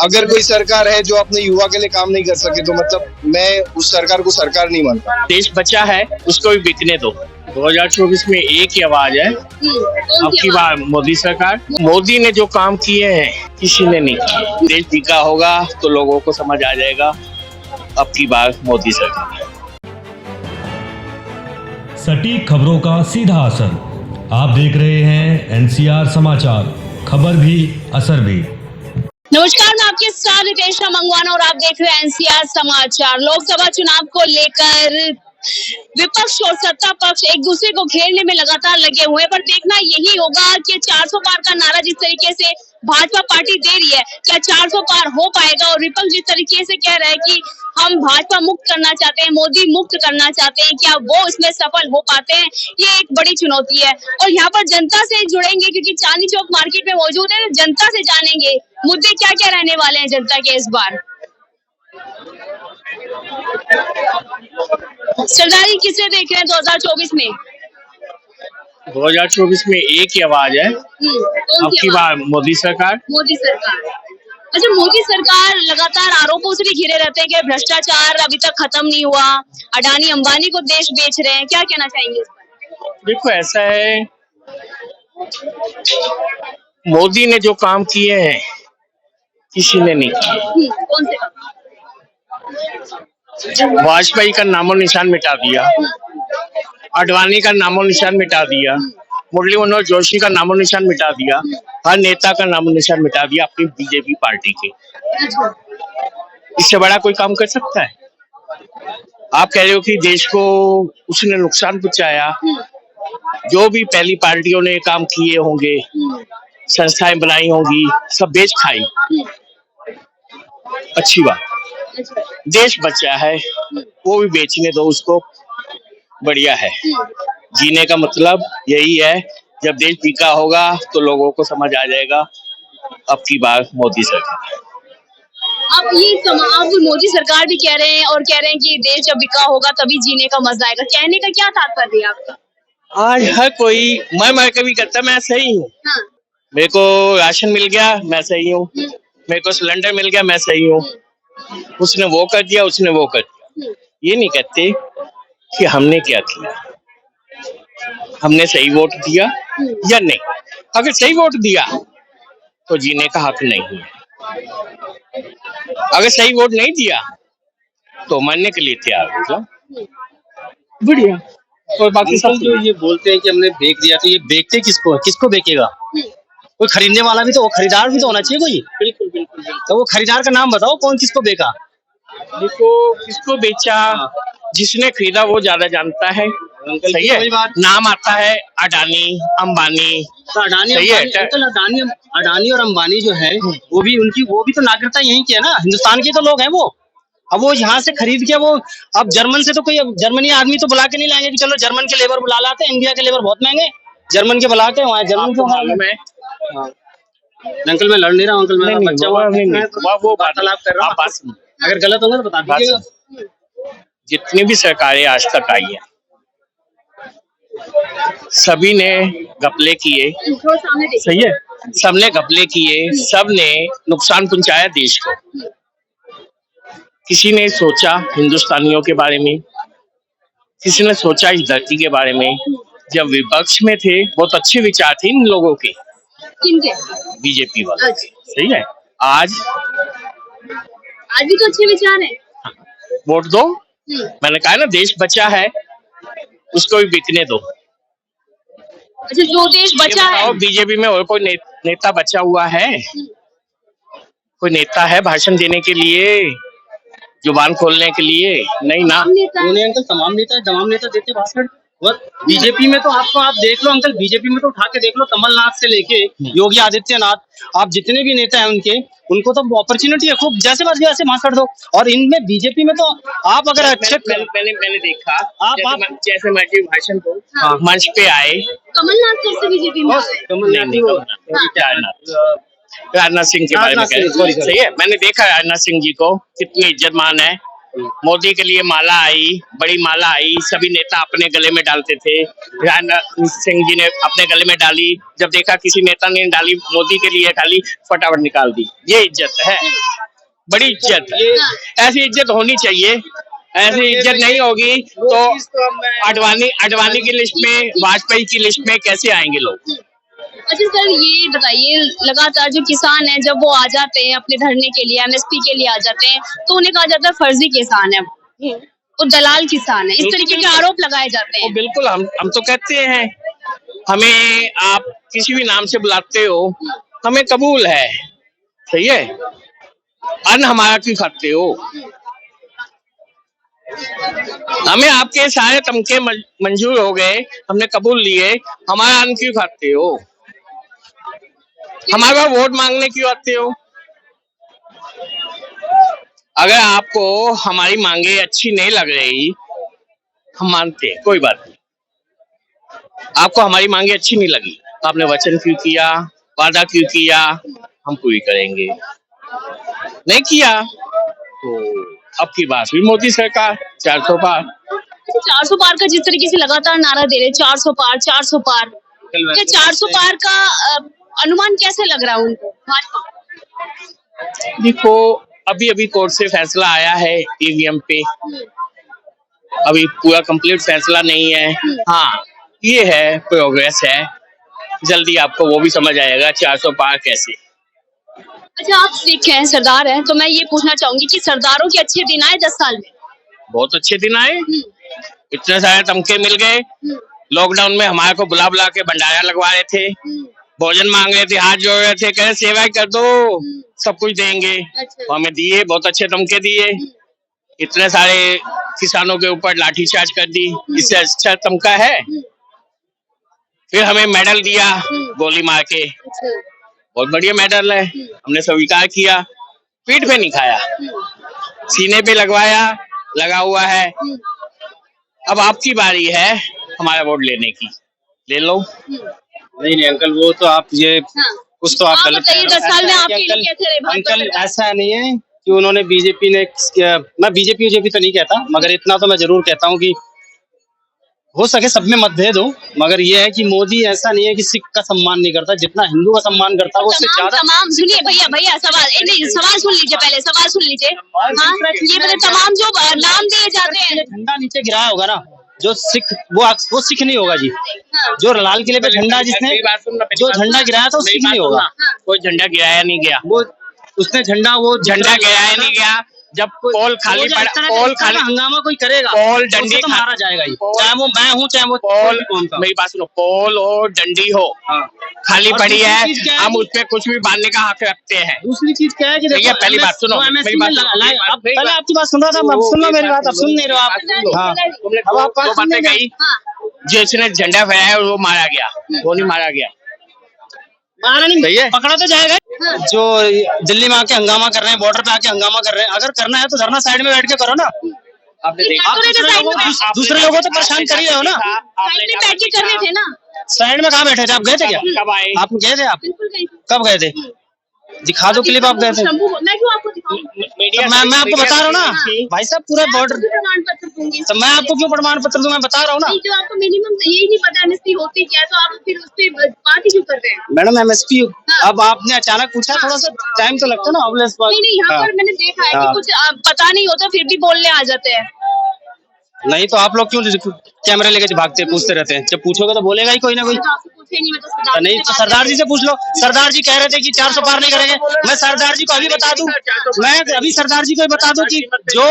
अगर कोई सरकार है जो अपने युवा के लिए काम नहीं कर सके तो मतलब मैं उस सरकार को सरकार नहीं मानता। देश बचा है उसको भी बिकने दो। 2024 में एक ही आवाज है, अब की बार मोदी सरकार। मोदी ने जो काम किए हैं किसी ने नहीं किए। देश बिका होगा तो लोगों को समझ आ जाएगा, अब की बार मोदी सरकार। सटीक खबरों का सीधा असर। आप देख रहे हैं एनसीआर समाचार, खबर भी असर भी। नमस्कार, मैं आपके साथ रितेशा मंगवाना और आप देख रहे हैं एनसीआर समाचार। लोकसभा चुनाव को लेकर विपक्ष और सत्ता पक्ष एक दूसरे को घेरने में लगातार लगे हुए हैं, पर देखना यही होगा कि 400 पार का नारा जिस तरीके से भाजपा पार्टी दे रही है, क्या 400 पार हो पाएगा? और विपक्ष जिस तरीके से कह रहा है कि हम भाजपा मुक्त करना चाहते हैं, मोदी मुक्त करना चाहते हैं, क्या वो इसमें सफल हो पाते हैं? ये एक बड़ी चुनौती है। और यहाँ पर जनता से जुड़ेंगे क्योंकि चांदनी चौक मार्केट में मौजूद है, जनता से जानेंगे मुद्दे क्या क्या रहने वाले हैं जनता के इस बार। सरदारी किसे देख रहे हैं 2024 में? 2024 में एक ही आवाज है, अब की बार मोदी सरकार। मोदी सरकार। अच्छा, मोदी सरकार लगातार आरोपों से भी घिरे रहते हैं कि भ्रष्टाचार अभी तक खत्म नहीं हुआ, अडानी अंबानी को देश बेच रहे हैं, क्या कहना चाहेंगे इस पर? देखो ऐसा है, मोदी ने जो काम किए हैं किसी ने नहीं किए। कौन से काम? वाजपेयी का नामो निशान मिटा दिया, अडवाणी का नामो निशान मिटा दिया, मुरली मनोहर जोशी का नामो निशान मिटा दिया, हर नेता का नामो निशान मिटा दिया अपनी बीजेपी पार्टी के। इससे बड़ा कोई काम कर सकता है? आप कह रहे हो कि देश को उसने नुकसान पहुंचाया। जो भी पहली पार्टियों ने काम किए होंगे, संस्थाएं बनाई होंगी, सब बेच खाई। अच्छी बात, देश बचा है वो भी बेचने दो उसको, बढ़िया है। जीने का मतलब यही है, जब देश बिका होगा तो लोगों को समझ आ जाएगा, अब की बार मोदी सरकार। अब मोदी सरकार भी कह रहे हैं और कह रहे हैं कि देश जब बिका होगा तभी जीने का मजा आएगा। कहने का क्या तात्पर्य है आपका? आज हर कोई मैं कभी करता मैं सही हूँ। हाँ। मेरे को राशन मिल गया मैं सही हूँ, मेरे को सिलेंडर मिल गया मैं सही हूँ, उसने वो कर दिया उसने वो कर दिया। ये नहीं कहते कि हमने क्या किया, हमने सही वोट दिया या नहीं। अगर सही वोट दिया तो जीने का हक नहीं है, अगर सही वोट नहीं दिया तो मरने के लिए तैयार हो जाओ, बढ़िया। और बाकी सब जो ये बोलते हैं कि हमने बेच दिया, तो ये बेचते किसको बेचेगा? कोई खरीदने वाला भी तो, वो खरीदार भी तो होना चाहिए कोई। बिल्कुल बिल्कुल। तो वो खरीदार का नाम बताओ, कौन किसको बेचा? देखो किसको बेचा, जिसने खरीदा वो ज्यादा जानता है। सही है, नाम आता है अडानी अंबानी। तो अडानी और अंबानी जो है वो भी तो नागरिकता यहीं की है ना, हिंदुस्तान के तो लोग हैं वो। अब वो यहाँ से खरीद के वो, अब जर्मन से तो कोई जर्मनी आदमी तो बुला के नहीं लाएंगे कि चलो जर्मन के लेबर बुला लाते हैं, इंडिया के लेबर बहुत महंगे, जर्मन के बुला के वहाँ जर्मन के मालूम है। अंकल मैं लड़ नहीं रहा हूँ, अंकल मैं बच्चा वो वार्तालाप कर रहा हूँ, अगर गलत होगा तो बता दीजिएगा। जितनी भी सरकारें आज तक आई है सभी ने घपले किए, सही है, सबने घपले किए, सबने नुकसान पहुंचाया देश को। किसी ने सोचा हिंदुस्तानियों के बारे में, किसी ने सोचा इस धरती के बारे में। जब विपक्ष में थे बहुत अच्छे विचार थे इन लोगों के, किनके? बीजेपी वाले। सही है, आज भी तो अच्छे विचार है, वोट दो। मैंने कहा ना, देश बचा है उसको भी बिकने दो। अच्छा, जो देश बचा है। बीजेपी में और कोई नेता बचा हुआ है? कोई नेता है भाषण देने के लिए, जुबान खोलने के लिए? नहीं ना। अंकल तमाम नेता देते भाषण। बीजेपी में तो आप देख लो अंकल, बीजेपी में तो उठा के देख लो, कमलनाथ से लेके योगी आदित्यनाथ, आप जितने भी नेता हैं उनको तो अपॉर्चुनिटी है खूब, जैसे मर्जी वैसे भाषण दो। और इनमें बीजेपी में तो आप अगर अच्छे मैंने देखा आप जैसे मर्जी भाषण दो, मंच पे आए। कमलनाथ कैसे बीजेपी में? राजनाथ सिंह के बारे में सही है, मैंने देखा राजनाथ सिंह जी को, कितनी इज्जतमान है, मोदी के लिए माला आई, बड़ी माला आई, सभी नेता अपने गले में डालते थे। राजनाथ सिंह जी ने अपने गले में डाली, जब देखा किसी नेता ने डाली, मोदी के लिए डाली, फटाफट निकाल दी। ये इज्जत है, बड़ी इज्जत है। ऐसी इज्जत होनी चाहिए। ऐसी इज्जत नहीं होगी तो अडवाणी की लिस्ट में, वाजपेयी की लिस्ट में कैसे आएंगे लोग। अच्छा सर, ये बताइए, लगातार जो किसान हैं जब वो आ जाते हैं अपने धरने के लिए, एमएसपी के लिए आ जाते हैं, तो उन्हें कहा जाता है फर्जी किसान है, वो दलाल किसान है, इस तरीके के आरोप लगाए जाते हैं। बिल्कुल, हम तो कहते हैं, हमें आप किसी भी नाम से बुलाते हो, हमें कबूल है, सही है। अन्न हमारा क्यों खाते हो? हमें आपके सारे तमके मंजूर हो गए, हमने कबूल लिए, हमारा अन्न क्यों खाते हो? हमारे पास वोट मांगने क्यों आते हो? अगर आपको हमारी मांगे अच्छी नहीं लग रही, हम मानते हैं, कोई बात नहीं। आपको हमारी मांगे अच्छी नहीं लगी, आपने वचन क्यों किया, वादा क्यों किया, हम पूरी करेंगे। नहीं किया तो अब की बात हुई मोदी सरकार 400 पार। 400 पार का जिस तरीके से लगातार नारा दे रहे, 400 पार, 400 पार, क्या 400 पार का अनुमान कैसे लग रहा है उनको? देखो, अभी अभी कोर्ट से फैसला आया है ईवीएम पे, अभी पूरा कंप्लीट फैसला नहीं है। हाँ, ये है, प्रोग्रेस है, जल्दी आपको वो भी समझ आएगा 400 पार कैसे। अच्छा, आप सिख हैं, सरदार हैं, तो मैं ये पूछना चाहूंगी कि सरदारों के अच्छे दिन आए 10 साल में? बहुत अच्छे दिन आए, इतने सारे तमके मिल गए। लॉकडाउन में हमारे को बुला बुला के भंडारा लगवा रहे थे, भोजन मांग रहे थे, हाथ जोड़ रहे थे, कह रहे सेवा कर दो, सब कुछ देंगे। तो हमें दिए, बहुत अच्छे तमके दिए। इतने सारे किसानों के ऊपर लाठीचार्ज कर दी, इससे अच्छा तमका है। फिर हमें मेडल दिया गोली मार के, बहुत बढ़िया मेडल है, हमने स्वीकार किया। पीठ पे नहीं खाया, सीने पे लगवाया, लगा हुआ है। अब आपकी बारी है हमारा वोट लेने की, ले लो। नहीं अंकल, वो तो आप ये कुछ तो आप गलत बताइए, 10 साल में आपके लिए कैसे रहे? अंकल ऐसा नहीं है कि उन्होंने बीजेपी ने, मैं बीजेपी तो नहीं कहता, मगर इतना तो मैं जरूर कहता हूँ कि हो सके सब में मतभेद हो, मगर ये है कि मोदी ऐसा नहीं है कि सिख का सम्मान नहीं करता, जितना हिंदू का सम्मान करता है वो उससे ज्यादा। तमाम सुनिए भैया सवाल नहीं, सवाल सुन लीजिए, पहले सवाल सुन लीजिए। हाँ, ये मतलब तमाम जो नाम दिए जाते हैं, झंडा नीचे गिराया होगा ना जो सिख, वो सिख नहीं होगा जी। जो लाल किले पे झंडा जिसने जो झंडा गिराया था वो सिख नहीं होगा। कोई झंडा गिराया नहीं गया, वो उसने झंडा गिराया नहीं गया। जब पोल खाली हंगामा कोई करेगा, पोल डंडी तो मारा जाएगा ही, चाहे वो मैं हूँ चाहे वो पोल, मेरी बात सुनो, पोल और डंडी हो खाली पड़ी है, हम उस पे कुछ भी बांधने का हक रखते हैं। दूसरी चीज क्या है कि देखिए, पहली बात सुनो, मेरी बात पहले आपकी बात सुन रहा था, सुन लो मेरी बात, अब सुन नहीं रहे आप। हाँ, अब आप बातें कही, जिसने झंडा फहराया वो मारा गया, वो नहीं मारा गया, मारा नहीं, पकड़ा तो जाएगा। जो दिल्ली में आके हंगामा कर रहे हैं, बॉर्डर पे आके हंगामा कर रहे हैं, अगर करना है तो धरना साइड में बैठ के करो ना। आपने देखा, दूसरे लोगों तो परेशान कर ही रहे हो ना। साइड में बैठ के कर रहे थे ना। साइड में कहाँ बैठे थे? आप गए थे क्या? कब आए? आप गए थे? आप कब गए थे? दिखा दो क्लिप, आप गए थे। मैं क्यों आपको दिखाऊं? मैं आपको बता रहा हूँ ना भाई साहब, पूरा बॉर्डर, प्रमाण पत्र दूंगी, तो मैं आपको क्यों प्रमाण पत्र दूं? मैं बता रहा हूँ ना। जो आपको मिनिमम यही नहीं पता एमएसपी होती क्या, तो आप फिर उस पे बात ही क्यों कर रहे हैं? मैडम एमएसपी, अब आपने अचानक पूछा, थोड़ा सा टाइम तो लगता है ना। ऑब्वियस बात नहीं, यहाँ पर मैंने देखा है कि कुछ पता नहीं होता फिर भी बोलने आ जाते हैं। नहीं तो आप लोग क्यों कैमरे लेके भागते पूछते रहते हैं? जब पूछोगे तो बोलेगा ही कोई ना कोई। नहीं तो सरदार जी से पूछ लो। सरदार जी कह रहे थे कि 400 पार नहीं करेंगे। मैं सरदार जी को अभी बता दूं, मैं अभी सरदार जी को बता दूं कि जो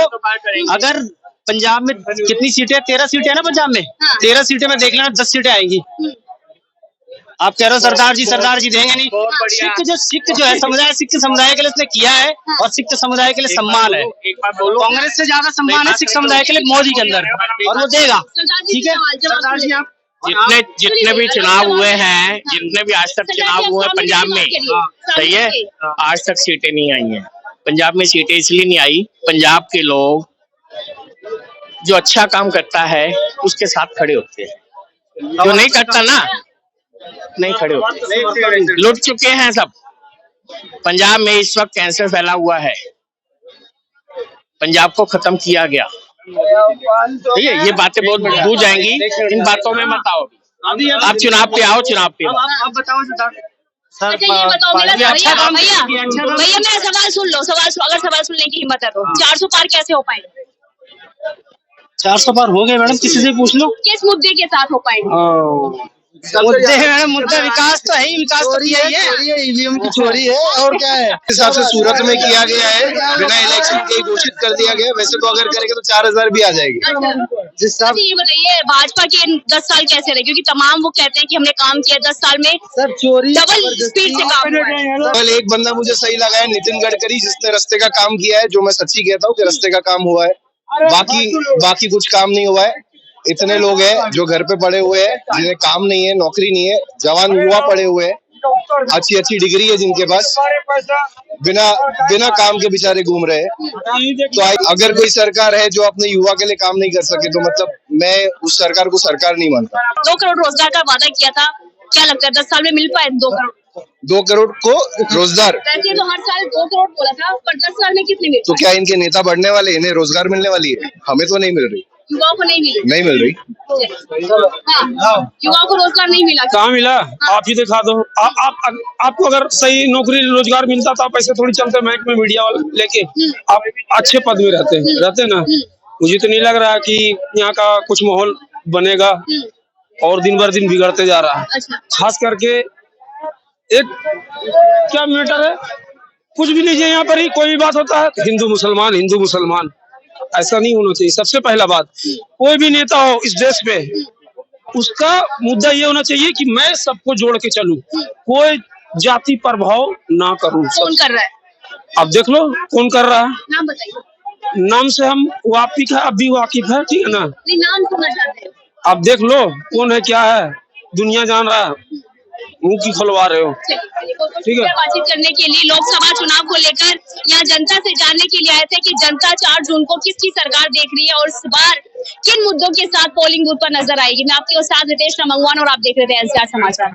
अगर पंजाब में कितनी सीटें, 13 सीटें है ना पंजाब में, 13 सीटें में देख लेना 10 सीटें आएंगी। आप कह रहे हो सरदार जी देंगे नहीं। सिख जो है समुदाय, सिख समुदाय के लिए उसने किया है, और सिख समुदाय के लिए सम्मान है। कांग्रेस से ज्यादा सम्मान है सिख समुदाय के लिए मोदी के अंदर, और वो देगा। ठीक है सरदार जी, आप जितने भी चुनाव हुए हैं, जितने भी आज तक चुनाव हुए हैं पंजाब में, सही है, आज तक सीटें नहीं आई हैं पंजाब में। सीटें इसलिए नहीं आई, पंजाब के लोग जो अच्छा काम करता है उसके साथ खड़े होते हैं, जो नहीं करता ना नहीं खड़े होते। लुट चुके हैं सब। पंजाब में इस वक्त कैंसर फैला हुआ है, पंजाब को खत्म किया गया। ठीक है, ये बातें बहुत दूर जाएंगी, इन बातों में मत आओ। आप चुनाव पे आओ, चुनाव पे आओ। आप बताओ सर, अच्छा ये बताओ मेरा अच्छा काम भैया किया, अच्छा काम भैया मेरा सवाल सुन लो, अगर सवाल सुनने की हिम्मत है तो 400 पार कैसे हो पाएंगे? 400 पार हो गए मैडम, किसी से पूछ लो। किस मुद्दे के साथ हो पाएंगे? मुद्दे है मैडम, मुद्दा विकास तो है ही, विकास तो किया ही है। ईवीएम की चोरी है और क्या है। इस हिसाब से सूरत में किया गया है, बिना इलेक्शन के घोषित कर दिया गया। वैसे तो अगर करेंगे तो 4000 भी आ जाएगी। अच्छा ये बताइए भाजपा के 10 साल कैसे रहे, क्योंकि तमाम वो कहते हैं कि हमने काम किया 10 साल में, सर चोरी डबल स्पीड से काम हुआ है। कल एक बंदा मुझे सही लगा है, नितिन गडकरी, जिसने रास्ते का काम किया है, जो मैं सच्ची कहता हूँ कि रास्ते का काम हुआ है। बाकी कुछ काम नहीं हुआ है। इतने लोग हैं जो घर पे पड़े हुए हैं, जिन्हें काम नहीं है, नौकरी नहीं है, जवान युवा पड़े हुए हैं, अच्छी डिग्री है जिनके पास, बिना काम के बेचारे घूम रहे हैं। तो अगर कोई सरकार है जो अपने युवा के लिए काम नहीं कर सके, तो मतलब मैं उस सरकार को सरकार नहीं मानता। 2 करोड़ रोजगार का वादा किया था, क्या लगता है 10 साल में मिल पाए 2 करोड़? 2 करोड़ को रोजगार, वैसे तो हर साल 2 करोड़ बोला था, पर 10 साल में कितने मिले? तो क्या इनके नेता बढ़ने वाले, इन्हें रोजगार मिलने वाली है? हमें तो नहीं मिल रही, युवाओं को नहीं मिली। नहीं मिल रही। हाँ, युवाओं को रोजगार नहीं मिला। कहाँ मिला? आप ही दिखा दो। आपको अगर सही नौकरी रोजगार मिलता तो आप ऐसे थोड़ी चलते बैंक में मीडिया वाले लेके, आप अच्छे पद में रहते ना। मुझे तो नहीं लग रहा कि यहाँ का कुछ माहौल बनेगा, और दिन भर दिन बिगड़ते जा रहा है। अच्छा। खास करके एक क्या मैटर है, कुछ भी लीजिए, यहाँ पर ही कोई भी बात होता है हिंदू मुसलमान, ऐसा नहीं होना चाहिए। सबसे पहला बात, कोई भी नेता हो इस देश पे, उसका मुद्दा ये होना चाहिए कि मैं सबको जोड़ के चलूं, कोई जाति प्रभाव ना करूं। कौन कर रहा है? अब देख लो कौन कर रहा है। नाम बताइए। नाम से हम वाकिफ है, अब भी वाकिफ है, ठीक है ना। नहीं, नाम सुनना चाहते हैं। अब देख लो कौन है, क्या है, दुनिया जान रहा है, मुंह की खुलवा रहे हो। ठीक है, बातचीत करने के लिए लोकसभा चुनाव को लेकर यहाँ जनता से जानने के लिए आए थे कि जनता 4 जून को किसकी सरकार देख रही है और इस बार किन मुद्दों के साथ पोलिंग बूथ पर नजर आएगी। मैं आपके साथ रितेश मंगवान और आप देख रहे थे एनसीआर समाचार।